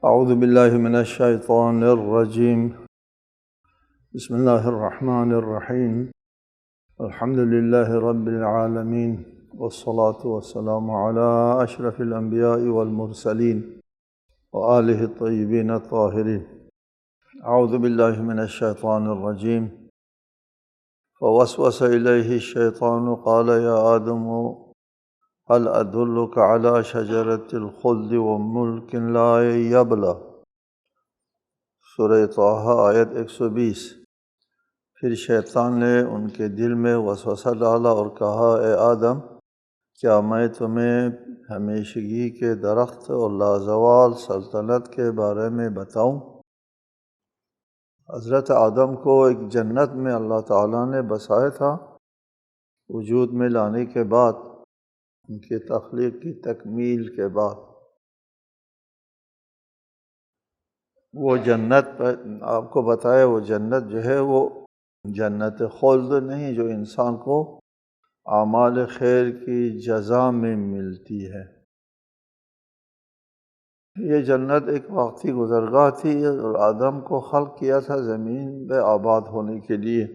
اعوذ باللہ من الشیطان الرجیم بسم اللہ الرحمن الرحیم الحمد للہ رب العالمین والصلاة والسلام علی اشرف الانبیاء والمرسلین وآلہ الطیبین الطاہرین۔ اعوذ باللہ من الشیطان الرجیم فوسوس الیہ الشیطان قال یا آدم هل ادلک علی شجرۃ الخلد وملک لا یبلی۔ سورہ طٰہٰ آیت 120۔ پھر شیطان نے ان کے دل میں وسوسہ ڈالا اور کہا، اے آدم، کیا میں تمہیں ہمیشگی کے درخت اور لازوال سلطنت کے بارے میں بتاؤں؟ حضرت آدم کو ایک جنت میں اللہ تعالیٰ نے بسایا تھا۔ وجود میں لانے کے بعد، ان کی تخلیق کی تکمیل کے بعد، وہ جنت آپ کو بتایا، وہ جنت جو ہے وہ جنت خلد نہیں جو انسان کو اعمال خیر کی جزا میں ملتی ہے۔ یہ جنت ایک وقتی گزرگاہ تھی اور آدم کو خلق کیا تھا زمین پہ آباد ہونے کے لیے،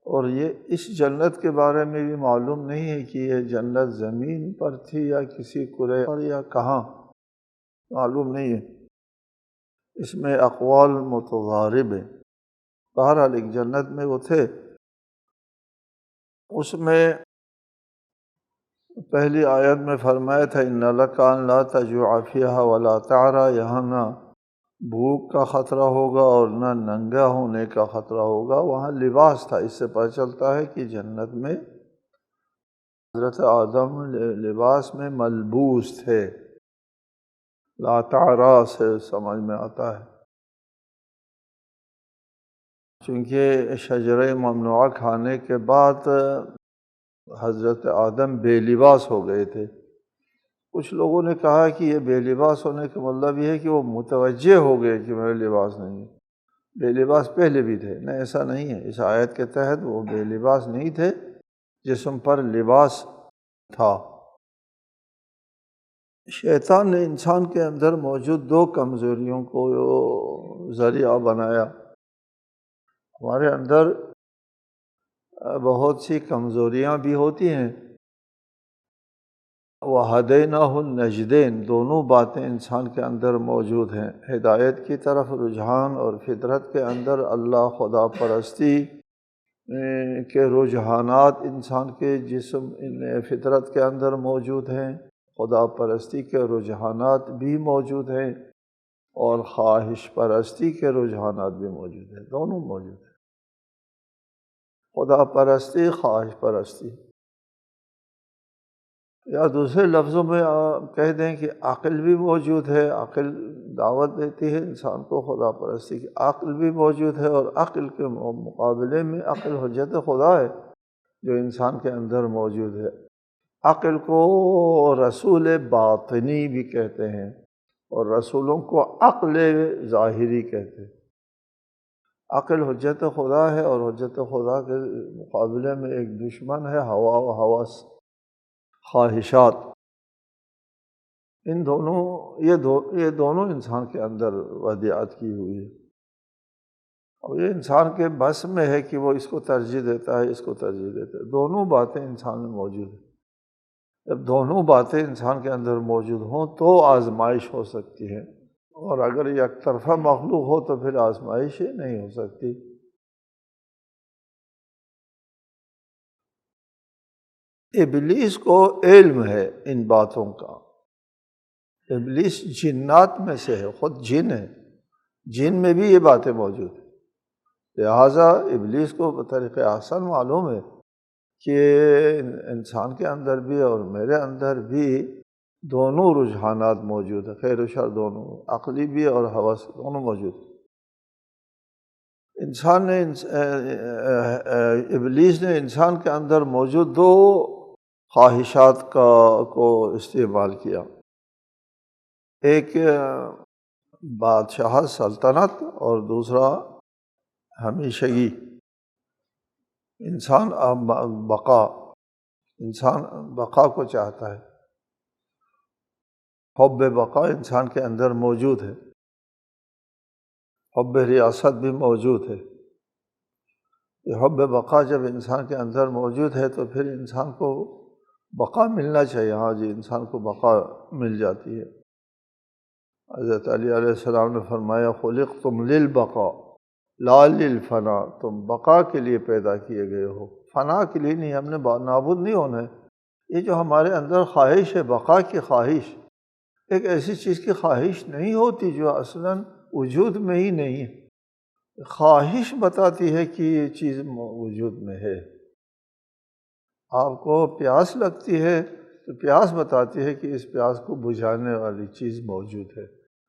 اور یہ اس جنت کے بارے میں بھی معلوم نہیں ہے کہ یہ جنت زمین پر تھی یا کسی کرے پر یا کہاں، معلوم نہیں ہے۔ اس میں اقوال متضارب ہیں۔ بہرحال ایک جنت میں وہ تھے۔ اس میں پہلی آیت میں فرمایا تھا ان لک ان لا تجوع فیہا ولا تعریٰ، یہاں نہ بھوک کا خطرہ ہوگا اور نہ ننگا ہونے کا خطرہ ہوگا۔ وہاں لباس تھا۔ اس سے پتہ چلتا ہے کہ جنت میں حضرت آدم لباس میں ملبوس تھے۔ لا تعریٰ سے سمجھ میں آتا ہے، چونکہ شجرہ ممنوعہ کھانے کے بعد حضرت آدم بے لباس ہو گئے تھے۔ کچھ لوگوں نے کہا کہ یہ بے لباس ہونے کا مطلب یہ ہے کہ وہ متوجہ ہو گئے کہ میرے لباس نہیں ہے۔ بے لباس پہلے بھی تھے، نہیں ایسا نہیں ہے۔ اس آیت کے تحت وہ بے لباس نہیں تھے، جسم پر لباس تھا۔ شیطان نے انسان کے اندر موجود دو کمزوریوں کو ذریعہ بنایا۔ ہمارے اندر بہت سی کمزوریاں بھی ہوتی ہیں۔ وَهَدَيْنَاهُ النَّجْدَيْنِ، دونوں باتیں انسان کے اندر موجود ہیں۔ ہدایت کی طرف رجحان اور فطرت کے اندر اللہ خدا پرستی کے رجحانات انسان کے جسم فطرت کے اندر موجود ہیں۔ خدا پرستی کے رجحانات بھی موجود ہیں اور خواہش پرستی کے رجحانات بھی موجود ہیں، دونوں موجود ہیں۔ خدا پرستی، خواہش پرستی، یا دوسرے لفظوں میں کہہ دیں کہ عقل بھی موجود ہے۔ عقل دعوت دیتی ہے انسان کو خدا پرستی کی، عقل بھی موجود ہے، اور عقل کے مقابلے میں عقل حجت خدا ہے جو انسان کے اندر موجود ہے۔ عقل کو رسول باطنی بھی کہتے ہیں اور رسولوں کو عقل ظاہری کہتے ہیں۔ عقل حجت خدا ہے اور حجت خدا کے مقابلے میں ایک دشمن ہے، ہوا و ہوس، خواہشات۔ ان دونوں یہ دونوں انسان کے اندر ودیعت کی ہوئی ہے، اور یہ انسان کے بس میں ہے کہ وہ اس کو ترجیح دیتا ہے، اس کو ترجیح دیتا ہے۔ دونوں باتیں انسان میں موجود ہیں۔ جب دونوں باتیں انسان کے اندر موجود ہوں تو آزمائش ہو سکتی ہے، اور اگر یک طرفہ مخلوق ہو تو پھر آزمائش ہی نہیں ہو سکتی۔ ابلیس کو علم ہے ان باتوں کا۔ ابلیس جنات میں سے ہے، خود جن ہے، جن میں بھی یہ باتیں موجود ہیں۔ لہٰذا ابلیس کو بطریق احسن معلوم ہے کہ انسان کے اندر بھی اور میرے اندر بھی دونوں رجحانات موجود ہیں، خیر و شر دونوں، عقلی بھی اور ہوس دونوں موجود ہیں۔ ابلیس نے انسان کے اندر موجود دو خواہشات کو استعمال کیا۔ ایک بادشاہ سلطنت اور دوسرا ہمیشگی، انسان بقا کو چاہتا ہے۔ حب بقا انسان کے اندر موجود ہے۔ حب ریاست بھی موجود ہے۔ یہ حب بقا جب انسان کے اندر موجود ہے تو پھر انسان کو بقا ملنا چاہیے۔ ہاں جی، انسان کو بقا مل جاتی ہے۔ حضرت علی علیہ السلام نے فرمایا خلقتم للبقاء لا للفنا، تم بقا کے لیے پیدا کیے گئے ہو، فنا کے لیے نہیں۔ ہم نے نابود نہیں ہونا ہے۔ یہ جو ہمارے اندر خواہش ہے، بقا کی خواہش، ایک ایسی چیز کی خواہش نہیں ہوتی جو اصلاً وجود میں ہی نہیں ہے۔ خواہش بتاتی ہے کہ یہ چیز وجود میں ہے۔ آپ کو پیاس لگتی ہے تو پیاس بتاتی ہے کہ اس پیاس کو بجھانے والی چیز موجود ہے،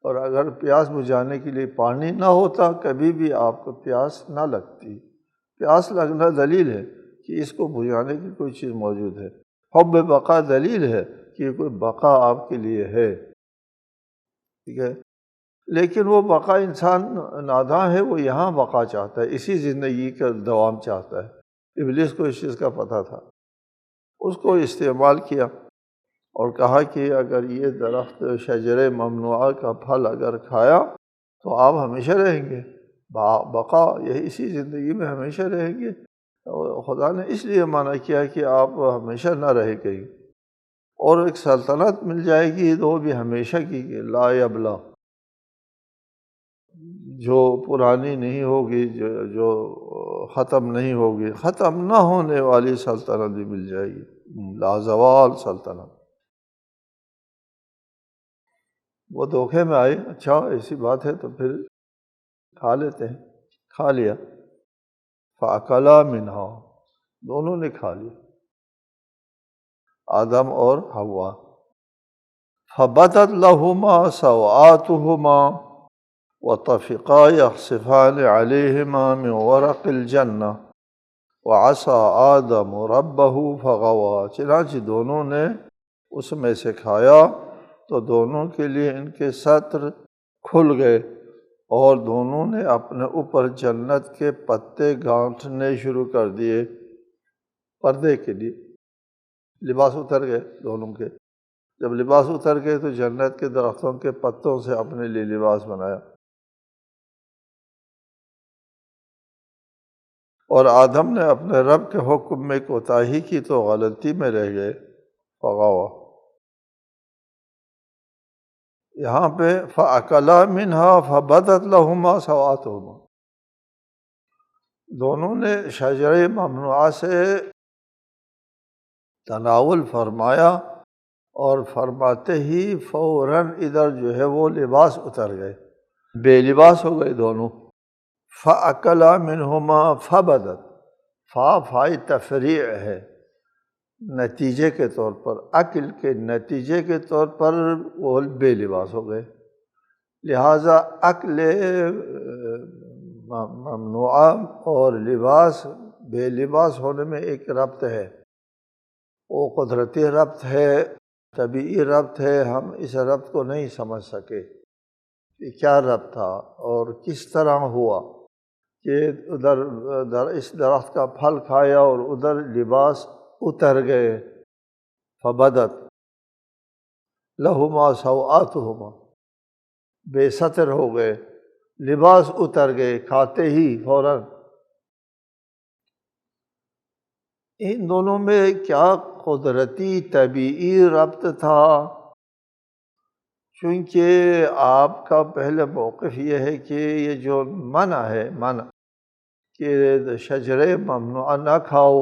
اور اگر پیاس بجھانے کے لیے پانی نہ ہوتا کبھی بھی آپ کو پیاس نہ لگتی۔ پیاس لگنا دلیل ہے کہ اس کو بجھانے کی کوئی چیز موجود ہے۔ حب بقا دلیل ہے کہ کوئی بقا آپ کے لیے ہے، ٹھیک ہے۔ لیکن وہ بقا انسان ناداں ہے، وہ یہاں بقا چاہتا ہے، اسی زندگی کا دوام چاہتا ہے۔ ابلیس کو اس چیز کا پتہ تھا، اس کو استعمال کیا اور کہا کہ اگر یہ درخت شجر ممنوعہ کا پھل اگر کھایا تو آپ ہمیشہ رہیں گے، بقا یہی اسی زندگی میں ہمیشہ رہیں گے۔ خدا نے اس لیے منع کیا کہ آپ ہمیشہ نہ رہے کہیں، اور ایک سلطنت مل جائے گی تو وہ بھی ہمیشہ کی، لا یبلا، جو پرانی نہیں ہوگی، جو ختم نہیں ہوگی، ختم نہ ہونے والی سلطنت بھی مل جائے گی، لازوال سلطنت۔ وہ دھوکے میں آئے، اچھا ایسی بات ہے تو پھر کھا لیتے ہیں، کھا لیا۔ فَأَكَلَا مِنْهَا، دونوں نے کھا لیا، آدم اور حوا۔ فَبَدَتْ لَهُمَا سَوْآتُهُمَا وَطَفِقَا يَخْصِفَانِ عَلَيْهِمَا مِنْ وَرَقِ الْجَنَّةِ وَعَصَىٰ آدَمُ رَبَّهُ فَغَوَىٰ، چنانچہ دونوں نے اس میں سے کھایا تو دونوں کے لیے ان کے ستر کھل گئے، اور دونوں نے اپنے اوپر جنت کے پتے گانٹھنے شروع کر دیے، پردے کے لیے۔ لباس اتر گئے دونوں کے۔ جب لباس اتر گئے تو جنت کے درختوں کے پتوں سے اپنے لیے لباس بنایا، اور آدم نے اپنے رب کے حکم میں کوتاہی کی تو غلطی میں رہ گئے، فغوا۔ یہاں پہ فَأَكَلَا مِنْهَا فَبَدَتْ لَهُمَا سَوْآتُهُمَا، دونوں نے شجر ممنوعہ سے تناول فرمایا، اور فرماتے ہی فوراً ادھر جو ہے وہ لباس اتر گئے، بے لباس ہو گئے دونوں۔ فَأَكَلَا مِنْهُمَا فَبَدَتْ، فائی تفریع ہے، نتیجے کے طور پر، عقل کے نتیجے کے طور پر وہ بے لباس ہو گئے۔ لہٰذا عقل ممنوعہ اور لباس، بے لباس ہونے میں ایک ربط ہے، وہ قدرتی ربط ہے، طبعی ربط ہے۔ ہم اس ربط کو نہیں سمجھ سکے کہ کیا ربط تھا اور کس طرح ہوا کہ ادھر اس درخت کا پھل کھایا اور ادھر لباس اتر گئے۔ فبدت لہما سوآتہما، بے ستر ہو گئے، لباس اتر گئے کھاتے ہی فوراً۔ ان دونوں میں کیا قدرتی طبعی ربط تھا؟ چونکہ آپ کا پہلے موقف یہ ہے کہ یہ جو منع ہے، منع کہ شجر ممنوعہ نہ کھاؤ،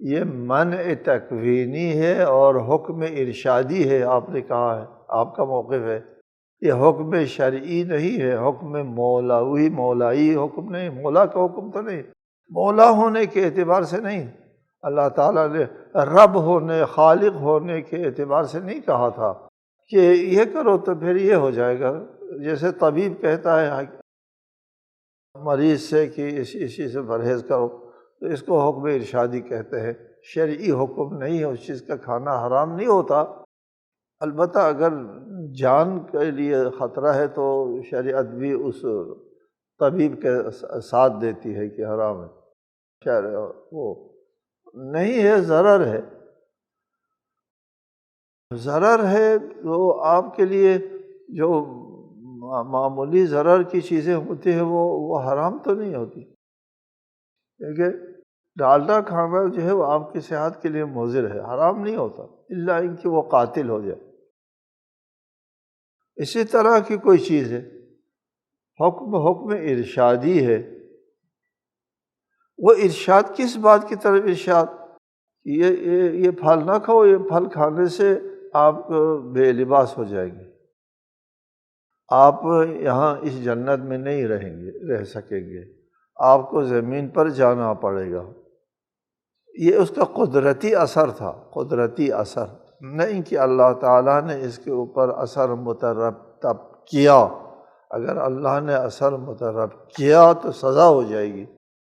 یہ منع تکوینی ہے اور حکم ارشادی ہے، آپ نے کہا ہے، آپ کا موقف ہے۔ یہ حکم شرعی نہیں ہے، حکم مولائی حکم نہیں، مولا کا حکم تو نہیں، مولا ہونے کے اعتبار سے نہیں، اللہ تعالیٰ نے رب ہونے، خالق ہونے کے اعتبار سے نہیں کہا تھا کہ یہ کرو تو پھر یہ ہو جائے گا۔ جیسے طبیب کہتا ہے مریض سے کہ اسی سے پرہیز کرو، تو اس کو حکم ارشادی کہتے ہیں، شرعی حکم نہیں ہے۔ اس چیز کا کھانا حرام نہیں ہوتا، البتہ اگر جان کے لیے خطرہ ہے تو شریعت بھی اس طبیب کے ساتھ دیتی ہے کہ حرام ہے، وہ نہیں ہے، ضرر ہے، ضرر ہے۔ تو آپ کے لیے جو معمولی ضرر کی چیزیں ہوتی ہیں وہ حرام تو نہیں ہوتی، کیونکہ ڈالڈا کھانا جو ہے وہ آپ کی صحت کے لیے مضر ہے، حرام نہیں ہوتا الا ان کہ وہ قاتل ہو جائے۔ اسی طرح کی کوئی چیز ہے، حکم ارشادی ہے، وہ ارشاد کس بات کی طرف ارشاد؟ یہ پھل نہ کھاؤ، یہ پھل کھانے سے آپ بے لباس ہو جائیں گے، آپ یہاں اس جنت میں نہیں رہ سکیں گے، آپ کو زمین پر جانا پڑے گا۔ یہ اس کا قدرتی اثر تھا، قدرتی اثر، نہیں کہ اللہ تعالیٰ نے اس کے اوپر اثر مترتب کیا۔ اگر اللہ نے اثر مترتب کیا تو سزا ہو جائے گی،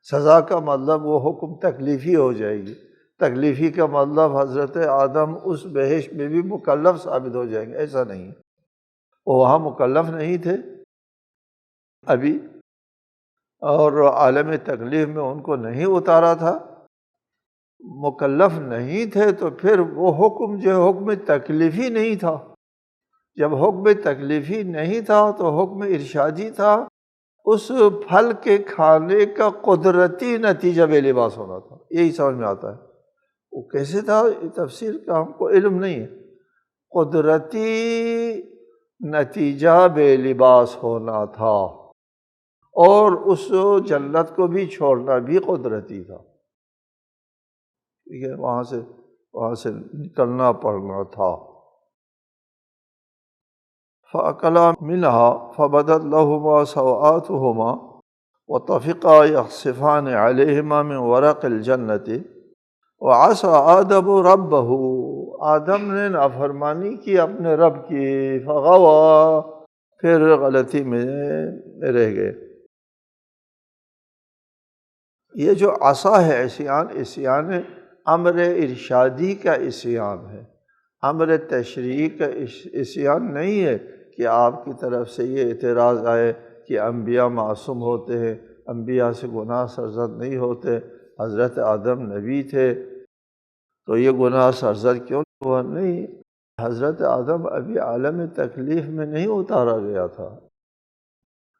سزا کا مطلب وہ حکم تکلیفی ہو جائے گی، تکلیفی کا مطلب حضرت آدم اس بہشت میں بھی مکلف ثابت ہو جائیں گے، ایسا نہیں ہے، وہ وہاں مکلف نہیں تھے ابھی، اور عالم تکلیف میں ان کو نہیں اتارا تھا، مکلف نہیں تھے، تو پھر وہ حکم جو حکم تکلیفی نہیں تھا، جب حکم تکلیفی نہیں تھا تو حکم ارشادی تھا، اس پھل کے کھانے کا قدرتی نتیجہ بے لباس ہونا تھا، یہی سمجھ میں آتا ہے۔ وہ کیسے تھا یہ تفسیر کا ہم کو علم نہیں ہے، قدرتی نتیجہ بے لباس ہونا تھا، اور اس جنت کو بھی چھوڑنا بھی قدرتی تھا، ٹھیک ہے، وہاں سے نکلنا پڑنا تھا۔ فَأَكَلَا مِنْهَا فَبَدَتْ لَهُمَا سَوْآتُهُمَا وَطَفِقَا يَخْصِفَانِ عَلَيْهِمَا مِنْ وَرَقِ الْجَنَّةِ وَعَصَىٰ آدَمُ رَبَّهُ، آدم نے نافرمانی کی اپنے رب کی، فَغَوَىٰ، پھر غلطی میں رہ گئے۔ یہ جو عصا ہے عصیان امر ارشادی کا عصیان ہے، امر تشریعی کا عصیان نہیں ہے کہ آپ کی طرف سے یہ اعتراض آئے کہ انبیاء معصوم ہوتے ہیں، انبیاء سے گناہ سرزد نہیں ہوتے، حضرت آدم نبی تھے تو یہ گناہ سرزد کیوں ہوا؟ نہیں، حضرت آدم ابھی عالم تکلیف میں نہیں اتارا گیا تھا،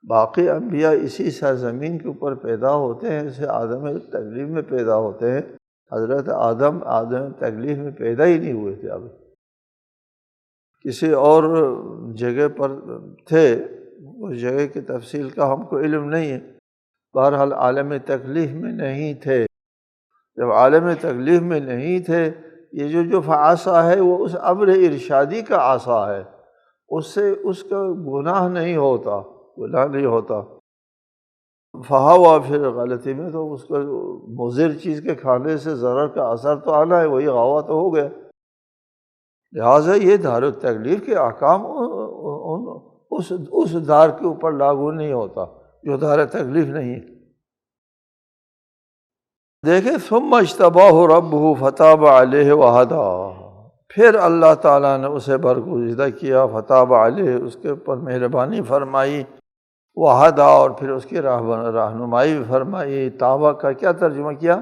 باقی انبیاء اسی سرزمین کے اوپر پیدا ہوتے ہیں، اسے آدم تکلیف میں پیدا ہوتے ہیں، حضرت آدم تکلیف میں پیدا ہی نہیں ہوئے تھے، اب کسی اور جگہ پر تھے، اس جگہ کی تفصیل کا ہم کو علم نہیں ہے، بہرحال عالم تکلیف میں نہیں تھے۔ جب عالم تکلیف میں نہیں تھے، یہ جو عصا ہے وہ اس امر ارشادی کا عصا ہے، اس سے اس کا گناہ نہیں ہوتا، فہوا، پھر غلطی میں تو اس کو مضر چیز کے کھانے سے ضرر کا اثر تو آنا ہے، وہی غوا تو ہو گیا۔ لہٰذا یہ دار التکلیف کے احکام اس دار کے اوپر لاگو نہیں ہوتا جو دار تکلیف نہیں ہے۔ دیکھیں، ثم اجتباہ ربہ فتاب علیہ وہدیٰ، پھر اللہ تعالیٰ نے اسے برگزیدہ کیا، فتاب علیہ، اس کے اوپر مہربانی فرمائی، وہدیٰ، اور پھر اس کی رہنمائی بھی فرمائی۔ تابہ کا کیا ترجمہ کیا؟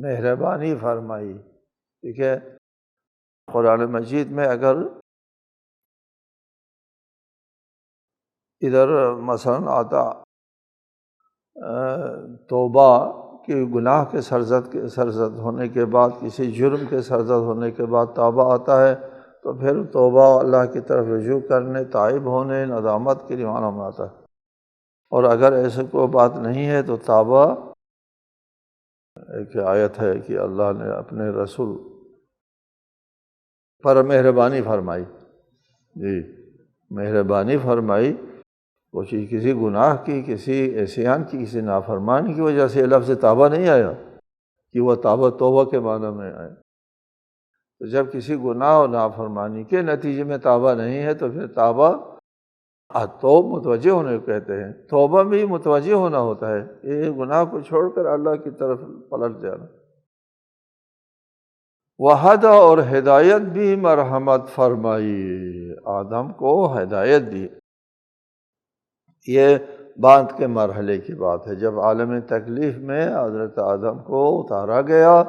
مہربانی فرمائی، ٹھیک ہے۔ قرآن مجید میں اگر ادھر مثلاً آتا توبہ کہ گناہ کے سرزد ہونے کے بعد، کسی جرم کے سرزد ہونے کے بعد توبہ آتا ہے، تو پھر توبہ اللہ کی طرف رجوع کرنے، تائب ہونے، ندامت کے لیے معنی میں آتا ہے۔ اور اگر ایسے کوئی بات نہیں ہے تو توبہ ایک آیت ہے کہ اللہ نے اپنے رسول پر مہربانی فرمائی، جی مہربانی فرمائی، کسی گناہ کی، کسی عصیان کی، کسی نافرمانی کی وجہ سے لفظ توبہ نہیں آیا کہ وہ توبہ کے معنی میں آئے۔ تو جب کسی گناہ اور نافرمانی کے نتیجے میں توبہ نہیں ہے تو پھر توبہ توب متوجہ ہونے کو کہتے ہیں، توبہ بھی متوجہ ہونا ہوتا ہے، یہ گناہ کو چھوڑ کر اللہ کی طرف پلٹ جانا۔ وہدیٰ، اور ہدایت بھی مرحمت فرمائی، آدم کو ہدایت دی۔ یہ بعد کے مرحلے کی بات ہے، جب عالم تکلیف میں حضرت آدم کو اتارا گیا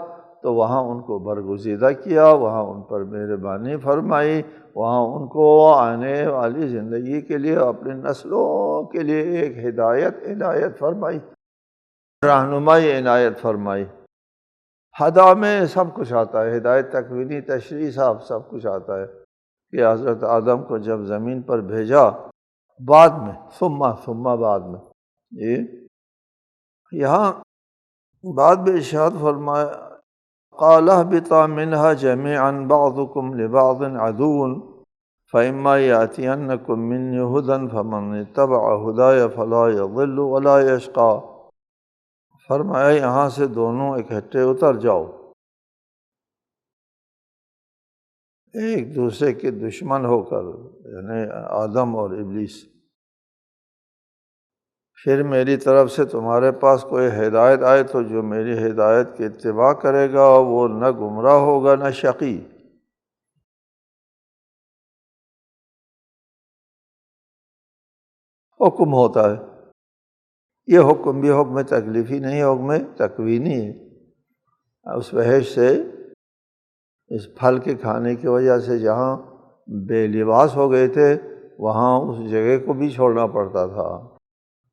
تو وہاں ان کو برگزیدہ کیا، وہاں ان پر مہربانی فرمائی، وہاں ان کو آنے والی زندگی کے لیے، اپنی نسلوں کے لیے ایک ہدایت عنایت فرمائی، رہنمائی عنایت فرمائی۔ ہدا میں سب کچھ آتا ہے، ہدایت تکوینی تشریعی سب کچھ آتا ہے کہ حضرت آدم کو جب زمین پر بھیجا، بعد میں ثم بعد میں یہاں بعد میں ارشاد فرمایا قال اهبطا منها جميعا بعضكم لبعض عدو فإما يأتينكم مني هدى فمن اتبع هداي فلا يضل ولا يشقى۔ فرمایا یہاں سے دونوں اکٹھے اتر جاؤ، ایک دوسرے کے دشمن ہو کر، یعنی آدم اور ابلیس۔ پھر میری طرف سے تمہارے پاس کوئی ہدایت آئے تو جو میری ہدایت کی اتباع کرے گا وہ نہ گمراہ ہوگا نہ شقی۔ حکم ہوتا ہے، یہ حکم بھی حکم تکلیفی نہیں، حکم تکوینی ہے۔ اس وحش سے، اس پھل کے کھانے کی وجہ سے جہاں بے لباس ہو گئے تھے، وہاں اس جگہ کو بھی چھوڑنا پڑتا تھا۔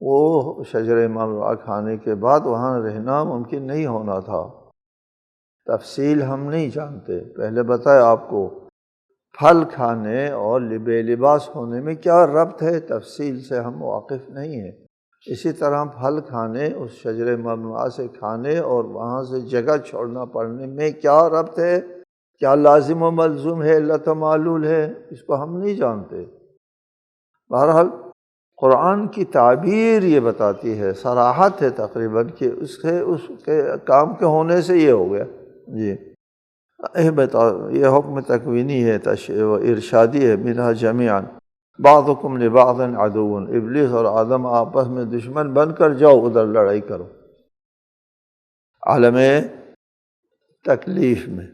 وہ شجر ممنوعہ کھانے کے بعد وہاں رہنا ممکن نہیں ہونا تھا۔ تفصیل ہم نہیں جانتے، پہلے بتایا آپ کو پھل کھانے اور بے لباس ہونے میں کیا ربط ہے، تفصیل سے ہم واقف نہیں ہیں۔ اسی طرح پھل کھانے، اس شجر ممنوعہ سے کھانے اور وہاں سے جگہ چھوڑنا پڑنے میں کیا ربط ہے، کیا لازم و ملزوم ہے، علت و معلول ہے، اس کو ہم نہیں جانتے۔ بہرحال قرآن کی تعبیر یہ بتاتی ہے، صراحت ہے تقریباً، کہ اس کے کام کے ہونے سے یہ ہو گیا۔ جی یہ حکم تکوینی ہے، ارشادی ہے، منہا جمیعا بعضکم لبعض عدو، ابلیس اور آدم آپس میں دشمن بن کر جاؤ ادھر لڑائی کرو۔ عالم تکلیف میں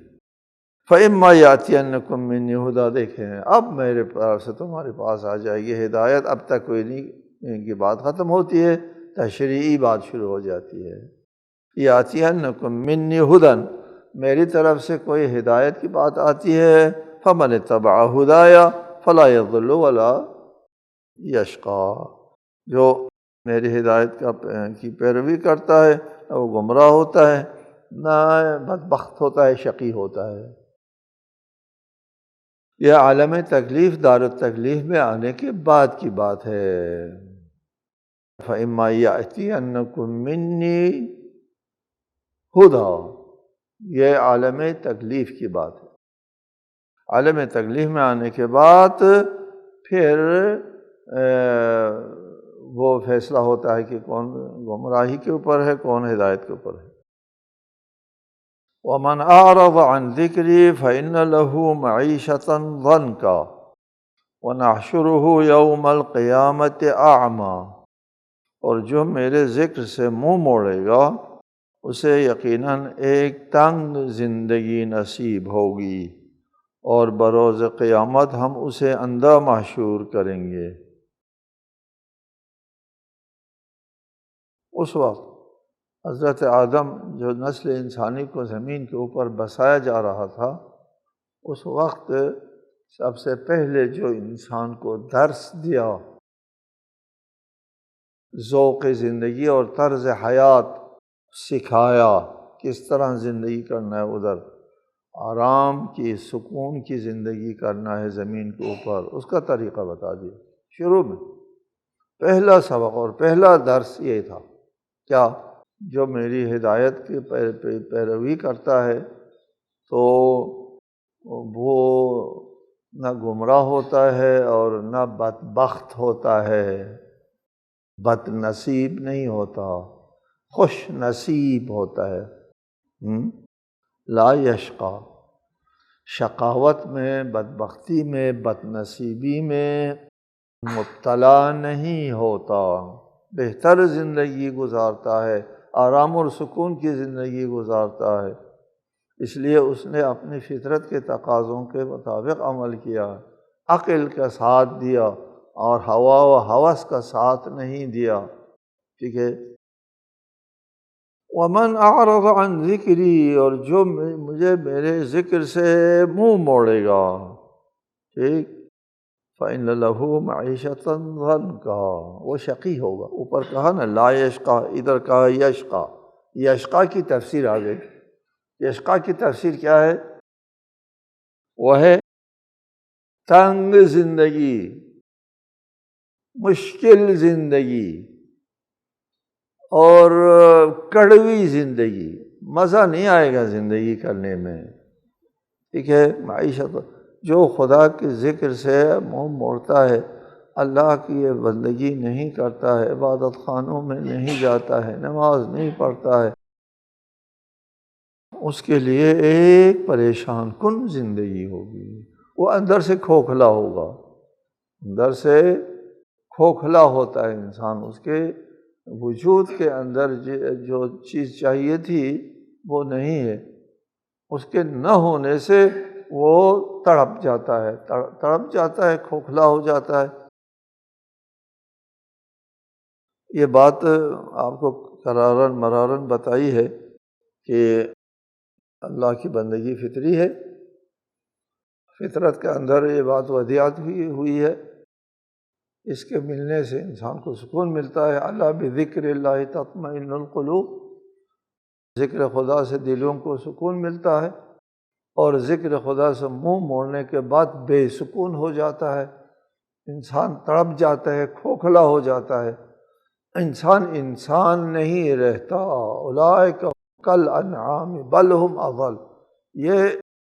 فَإِمَّا يَأْتِيَنَّكُم مِّنِّي هُدًى، دیکھیں اب میرے پاس سے تمہارے پاس آ جائے گی ہدایت۔ اب تکوینی کی بات ختم ہوتی ہے، تشریعی بات شروع ہو جاتی ہے۔ يَأْتِيَنَّكُم مِّنِّي هُدًى، میری طرف سے کوئی ہدایت کی بات آتی ہے، فَمَنِ اتَّبَعَ هُدَايَ فَلَا يَضِلُّ وَلَا يَشْقَى، جو میری ہدایت کی پیروی کرتا ہے وہ گمراہ ہوتا ہے، نہ بدبخت ہوتا ہے، شقی ہوتا ہے۔ یہ عالم تکلیف، دار التکلیف میں آنے کے بعد کی بات ہے۔ فَإِمَّا يَأْتِيَنَّكُم مِّنِّي هُدًى، یہ عالم تکلیف کی بات ہے۔ عالم تکلیف میں آنے کے بعد پھر وہ فیصلہ ہوتا ہے کہ کون گمراہی کے اوپر ہے، کون ہدایت کے اوپر ہے۔ وَمَنْ أَعْرَضَ عَنْ ذِكْرِي فَإِنَّ لَهُ مَعِيشَةً ضَنْكًا وَنَحْشُرُهُ يَوْمَ الْقِيَامَةِ أَعْمَى، اور جو میرے ذکر سے منہ موڑے گا اسے یقیناً ایک تنگ زندگی نصیب ہوگی، اور بروز قیامت ہم اسے اندھا محشور کریں گے۔ اس وقت حضرت آدم جو نسل انسانی کو زمین کے اوپر بسایا جا رہا تھا، اس وقت سب سے پہلے جو انسان کو درس دیا، ذوق زندگی اور طرز حیات سکھایا، کس طرح زندگی کرنا ہے، ادھر آرام کی، سکون کی زندگی کرنا ہے زمین کے اوپر، اس کا طریقہ بتا دیا۔ شروع میں پہلا سبق اور پہلا درس یہ تھا، کیا؟ جو میری ہدایت کی پیروی کرتا ہے تو وہ نہ گمراہ ہوتا ہے اور نہ بدبخت ہوتا ہے، بد نصیب نہیں ہوتا، خوش نصیب ہوتا ہے۔ لا یشقا، شقاوت میں، بدبختی میں، بد نصیبی میں مبتلا نہیں ہوتا، بہتر زندگی گزارتا ہے، آرام اور سکون کی زندگی گزارتا ہے۔ اس لیے اس نے اپنی فطرت کے تقاضوں کے مطابق عمل کیا، عقل کا ساتھ دیا اور ہوا و ہوس کا ساتھ نہیں دیا، ٹھیک ہے؟ ومن اعرض عن ذکری، اور جو مجھے میرے ذکر سے منہ موڑے گا، ٹھیک، فإن له معیشۃ ضنکا، وہ شقی ہوگا۔ اوپر کہا نا لا یشقا، ادھر کہا یشقا۔ یشقا کی تفسیر آ گئی۔ یشقا کی تفسیر کیا ہے؟ وہ ہے تنگ زندگی، مشکل زندگی اور کڑوی زندگی، مزہ نہیں آئے گا زندگی کرنے میں، ٹھیک ہے۔ معیشت، جو خدا کے ذکر سے منہ موڑتا ہے، اللہ کی یہ بندگی نہیں کرتا ہے، عبادت خانوں میں نہیں جاتا ہے، نماز نہیں پڑھتا ہے، اس کے لیے ایک پریشان کن زندگی ہوگی۔ وہ اندر سے کھوکھلا ہوگا، اندر سے کھوکھلا ہوتا ہے انسان، اس کے وجود کے اندر جو چیز چاہیے تھی وہ نہیں ہے، اس کے نہ ہونے سے وہ تڑپ جاتا ہے، تڑپ جاتا ہے، کھوکھلا ہو جاتا ہے۔ یہ بات آپ کو کرارن مرارن بتائی ہے کہ اللہ کی بندگی فطری ہے، فطرت کے اندر یہ بات ودیعت ہوئی ہے، اس کے ملنے سے انسان کو سکون ملتا ہے۔ اللہ بذکر اللہ تطمئن القلوب، ذکر خدا سے دلوں کو سکون ملتا ہے، اور ذکر خدا سے منہ موڑنے کے بعد بے سکون ہو جاتا ہے، انسان تڑپ جاتا ہے، کھوکھلا ہو جاتا ہے، انسان نہیں رہتا۔ اولئک کالانعام بل ہم اضل، یہ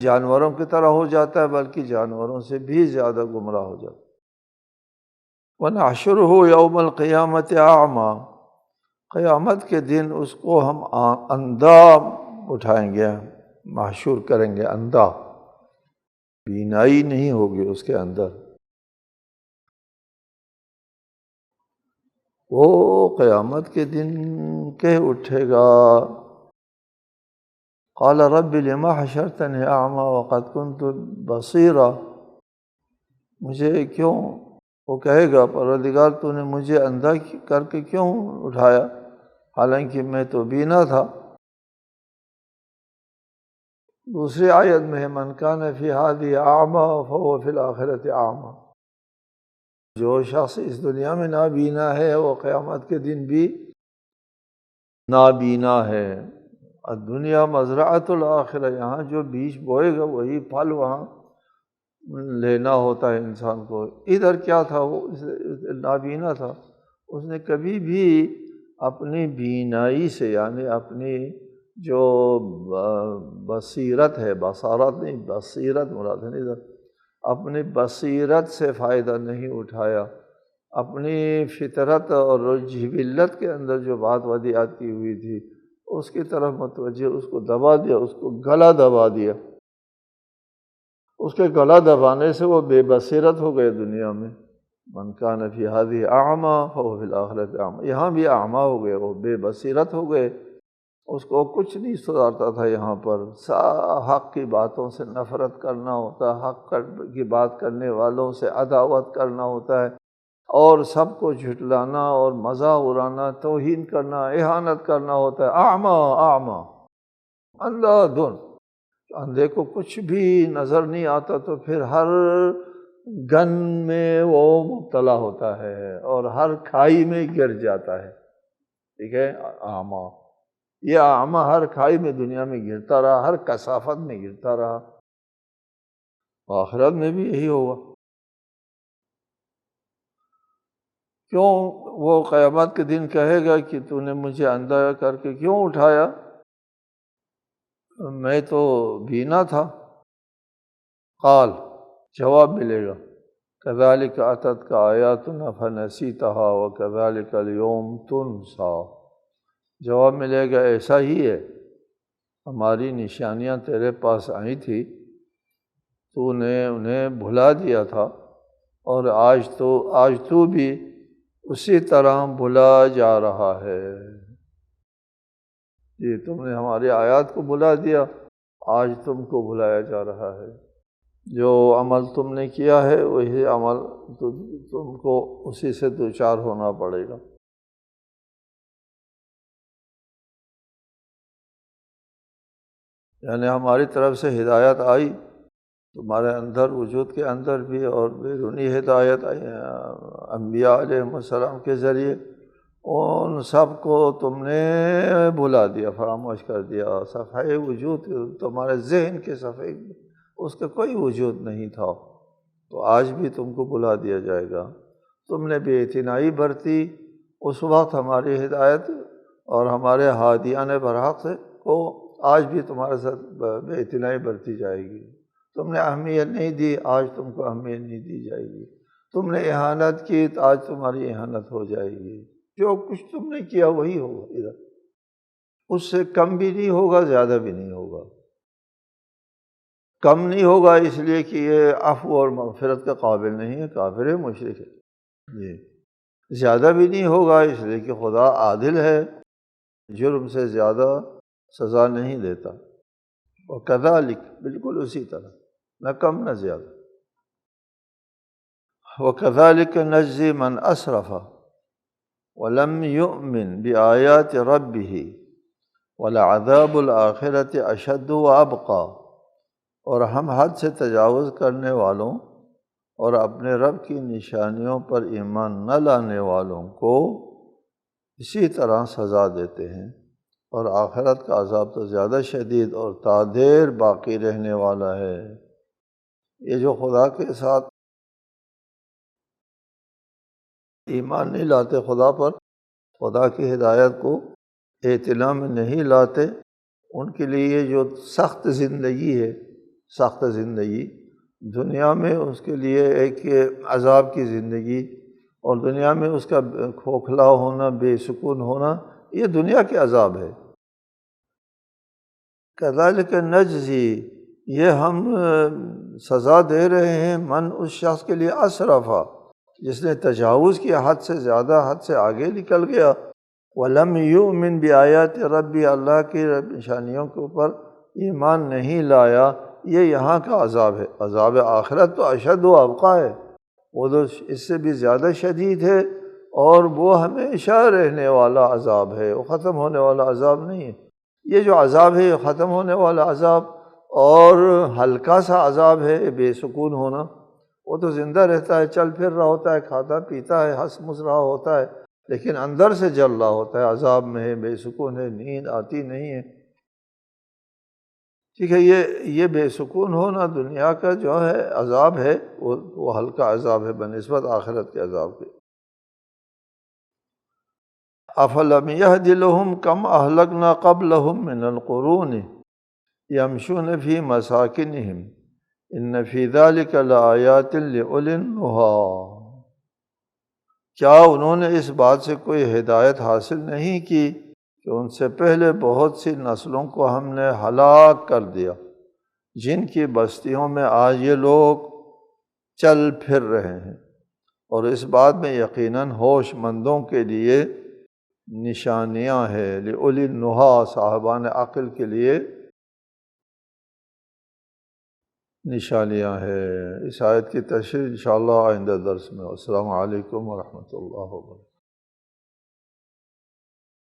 جانوروں کی طرح ہو جاتا ہے، بلکہ جانوروں سے بھی زیادہ گمراہ ہو جاتا ہے۔ وَنَحْشُرُهُ يَوْمَ الْقِيَامَةِ أَعْمَى، قیامت کے دن اس کو ہم اندھا اٹھائیں گے، محشور کریں گے، اندھا، بینائی نہیں ہوگی اس کے اندر۔ وہ قیامت کے دن کہہ اٹھے گا، قال رب لم حشرتنی اعمی وقد كنت بصیرا، مجھے کیوں، وہ کہے گا پروردگار تو نے مجھے اندھا کر کے کیوں اٹھایا، حالانکہ میں تو بینا تھا۔ دوسری آیت میں من کان فی ہذہ اعمی فہو فی الآخرۃ اعمی، جو شخص اس دنیا میں نابینا ہے وہ قیامت کے دن بھی نابینا ہے۔ الدنیا مزرعۃ الآخرہ، یہاں جو بیج بوئے گا وہی پھل وہاں لینا ہوتا ہے انسان کو۔ ادھر کیا تھا، وہ نابینا تھا، اس نے کبھی بھی اپنی بینائی سے، یعنی اپنی جو بصیرت ہے، بصارت نہیں، بصیرت مراد ہے ادھر، اپنی بصیرت سے فائدہ نہیں اٹھایا، اپنی فطرت اور جبلت کے اندر جو بات ودیعت کی ہوئی تھی اس کی طرف متوجہ، اس کو دبا دیا، اس کو گلا دبا دیا، اس کے گلا دبانے سے وہ بے بصیرت ہو گئے دنیا میں۔ من کان فی ہذہ اعمی فہو فی الآخرۃ اعمی، یہاں بھی اعمی ہو گئے، وہ بے بصیرت ہو گئے، اس کو کچھ نہیں سدھارتا تھا۔ یہاں پر حق کی باتوں سے نفرت کرنا ہوتا ہے، حق کی بات کرنے والوں سے عداوت کرنا ہوتا ہے، اور سب کو جھٹلانا اور مذاق اڑانا، توہین کرنا، اہانت کرنا ہوتا ہے۔ اعمی، اعمی، اندھا دھن، اندھے کو کچھ بھی نظر نہیں آتا تو پھر ہر گن میں وہ مبتلا ہوتا ہے اور ہر کھائی میں گر جاتا ہے، ٹھیک ہے۔ اعمی، یہ اعمی ہر کھائی میں دنیا میں گرتا رہا، ہر کثافت میں گرتا رہا، آخرت میں بھی یہی ہوگا۔ کیوں وہ قیامت کے دن کہے گا کہ تو نے مجھے اندھا کر کے کیوں اٹھایا، میں تو بینا تھا۔ قال، جواب ملے گا کذالک اتتک آیاتنا فنسیتها وکذالک اليوم تنسی، جواب ملے گا ایسا ہی ہے، ہماری نشانیاں تیرے پاس آئی تھی، تو نے انہیں بھلا دیا تھا، اور آج تو بھی اسی طرح بھلا جا رہا ہے۔ جی، تم نے ہماری آیات کو بھلا دیا، آج تم کو بھلایا جا رہا ہے۔ جو عمل تم نے کیا ہے وہی عمل تم کو اسی سے دوچار ہونا پڑے گا۔ یعنی ہماری طرف سے ہدایت آئی، تمہارے اندر وجود کے اندر بھی، اور بیرونی ہدایت آئی انبیاء علیہ السلام کے ذریعے، ان سب کو تم نے بھلا دیا، فراموش کر دیا۔ صفحہ وجود تمہارے ذہن کے صفحے اس کا کوئی وجود نہیں تھا، تو آج بھی تم کو بھلا دیا جائے گا۔ تم نے بے اعتنائی برتی اس وقت ہماری ہدایت اور ہمارے ہادیان برحق سے کو، آج بھی تمہارے ساتھ بے اعتنائی برتی جائے گی۔ تم نے اہمیت نہیں دی، آج تم کو اہمیت نہیں دی جائے گی۔ تم نے اہانت کی، تو آج تمہاری اہانت ہو جائے گی۔ جو کچھ تم نے کیا وہی ہوگا ادھر، اس سے کم بھی نہیں ہوگا، زیادہ بھی نہیں ہوگا۔ کم نہیں ہوگا اس لیے کہ یہ عفو اور مغفرت کا قابل نہیں ہے، کافر ہے، مشرک ہے جی۔ زیادہ بھی نہیں ہوگا اس لیے کہ خدا عادل ہے، جرم سے زیادہ سزا نہیں دیتا۔ وَكَذَلِكَ، بالکل اسی طرح، نہ کم نہ زیادہ۔ وَكَذَلِكَ نَجْزِي مَنْ أَسْرَفَ وَلَمْ يُؤْمِنْ بِآيَاتِ رَبِّهِ وَلَعَذَابُ الْآخِرَةِ أَشَدُّ وَأَبْقَىٰ۔ اور ہم حد سے تجاوز کرنے والوں اور اپنے رب کی نشانیوں پر ایمان نہ لانے والوں کو اسی طرح سزا دیتے ہیں، اور آخرت کا عذاب تو زیادہ شدید اور تا دیر باقی رہنے والا ہے۔ یہ جو خدا کے ساتھ ایمان نہیں لاتے، خدا پر، خدا کی ہدایت کو اعتنا میں نہیں لاتے، ان کے لیے یہ جو سخت زندگی ہے، سخت زندگی دنیا میں اس کے لیے ایک عذاب کی زندگی، اور دنیا میں اس کا کھوکھلا ہونا، بے سکون ہونا، یہ دنیا کے عذاب ہے۔ کذالک نجزی، یہ ہم سزا دے رہے ہیں، من اس شخص کے لیے اسرفا، جس نے تجاوز کیا، حد سے زیادہ، حد سے آگے نکل گیا، ولم یؤمن بآیات ربی، اللہ کی نشانیوں کے اوپر ایمان نہیں لایا، یہ یہاں کا عذاب ہے۔ عذاب آخرت تو اشد و ابقیٰ ہے، وہ تو اس سے بھی زیادہ شدید ہے، اور وہ ہمیشہ رہنے والا عذاب ہے، وہ ختم ہونے والا عذاب نہیں ہے۔ یہ جو عذاب ہے، یہ ختم ہونے والا عذاب، اور ہلکا سا عذاب ہے بے سکون ہونا، وہ تو زندہ رہتا ہے، چل پھر رہا ہوتا ہے، کھاتا پیتا ہے، ہنس مس رہا ہوتا ہے، لیکن اندر سے جل رہا ہوتا ہے، عذاب میں ہے، بے سکون ہے، نیند آتی نہیں ہے۔ ٹھیک ہے، یہ بے سکون ہونا دنیا کا جو ہے عذاب ہے، وہ ہلکا عذاب ہے بنسبت آخرت کے عذاب کے۔ افلم یہد لہم کم اہلکنا قبلہم من القرون یمشون فی مساکنہم ان فی ذلک لآیات لأولی النہی۔ کیا انہوں نے اس بات سے کوئی ہدایت حاصل نہیں کی کہ ان سے پہلے بہت سی نسلوں کو ہم نے ہلاک کر دیا، جن کی بستیوں میں آج یہ لوگ چل پھر رہے ہیں، اور اس بات میں یقیناً ہوش مندوں کے لیے نشانیاں ہیں، لأولی النہی، صاحبان عقل کے لیے نشانیاں ہیں۔ اس آیت کی تشریح انشاءاللہ آئندہ درس میں۔ السلام علیکم ورحمۃ اللہ وبرکاتہ۔